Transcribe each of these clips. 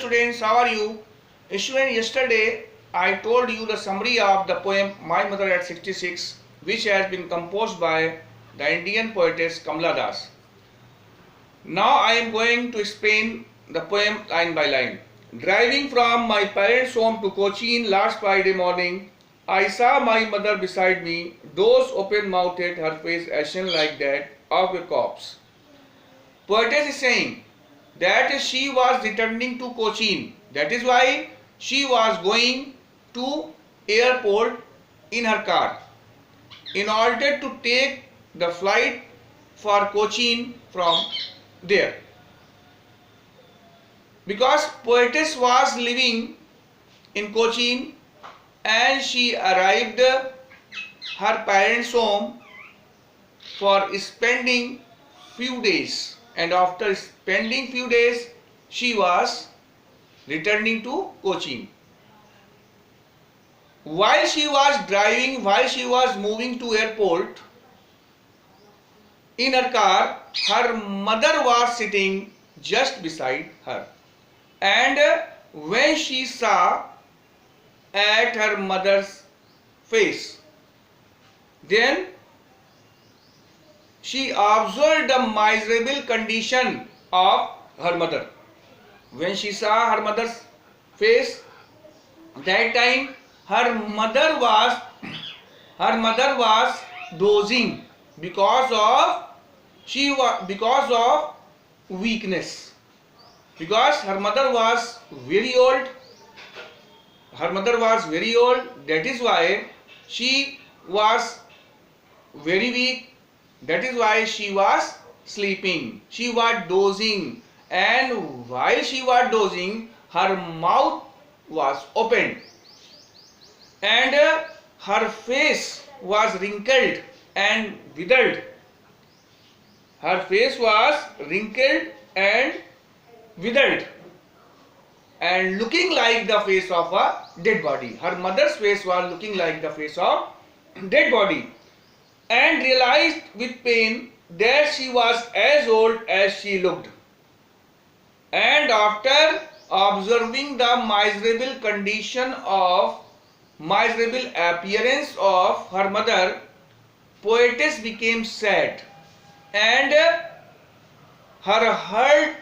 students, how are you? Student, yesterday I told you the summary of the poem My Mother at 66, which has been composed by the Indian poetess Kamala Das. Now I am going to explain the poem line by line. Driving from my parents' home to Cochin last Friday morning, I saw my mother beside me, doors open-mouthed, her face ashen like that of a corpse. Poetess is saying that she was returning to Cochin. That is why she was going to airport in her car in order to take the flight for Cochin from there. Because poetess was living in Cochin and she arrived her parents' home for spending few days, and after spending few days she was returning to Cochin. While she was driving, while she was moving to airport in her car, her mother was sitting just beside her, and when she saw at her mother's face, then she observed the miserable condition of her mother. When she saw her mother's face, that time her mother was dozing because of weakness. Because her mother was very old. That is why she was very weak. That is why she was sleeping. She was dozing, and while she was dozing, her mouth was opened, and her face was wrinkled and withered. Her face was wrinkled and withered, and looking like the face of a dead body. Her mother's face was looking like the face of dead body, and realized with pain that she was as old as she looked. And after observing the miserable appearance of her mother, poetess became sad, and her heart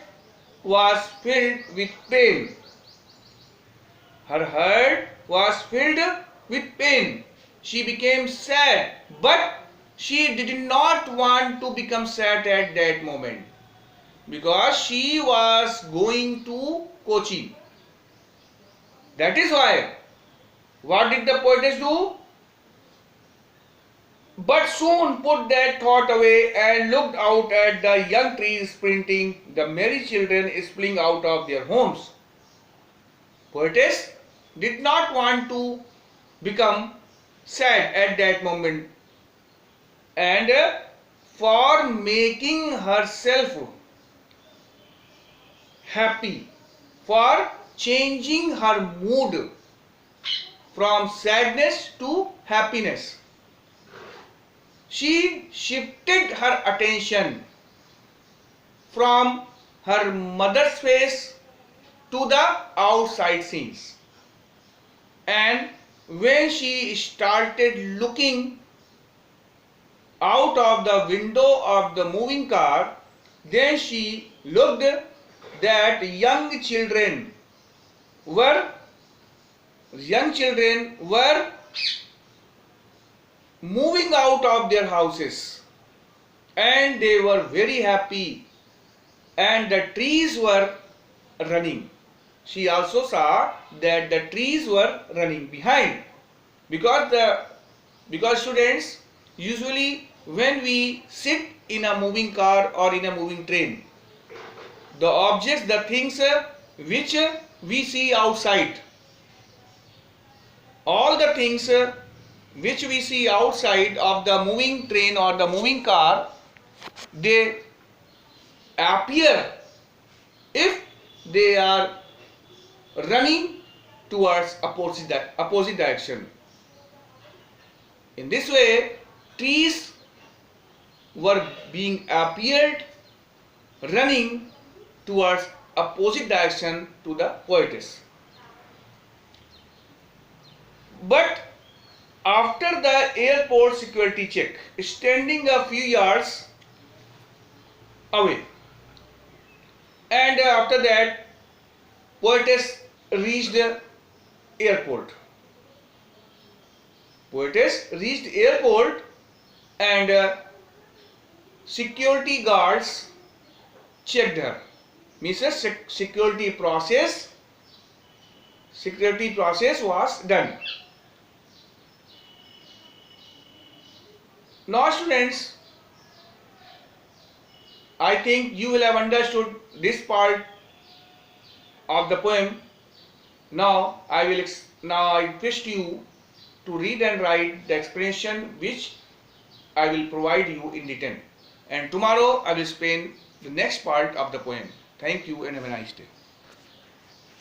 was filled with pain. Her heart was filled with pain. She became sad, but she did not want to become sad at that moment, because she was going to Cochin. That is why, what did the poetess do? But soon put that thought away and looked out at the young trees sprinting, the merry children spilling out of their homes. Poetess did not want to become sad at that moment, and for making herself happy, for changing her mood from sadness to happiness, she shifted her attention from her mother's face to the outside scenes. And when she started looking out of the window of the moving car, then she looked that young children were moving out of their houses, and they were very happy, and the trees were running. She also saw that the trees were running behind, because students, usually when we sit in a moving car or in a moving train, the objects, the things which we see outside, all the things which we see outside of the moving train or the moving car, they appear if they are running towards opposite direction. In this way, trees were being appeared running towards opposite direction to the poetess. But after the airport security check, standing a few yards away, and after that, poetess reached the airport. Poetess reached airport, and security guards checked her. Means the security process was done. Now students, I think you will have understood this part of the poem. Now I request you to read and write the explanation which I will provide you in detail. And tomorrow I will explain the next part of the poem. Thank you and have a nice day.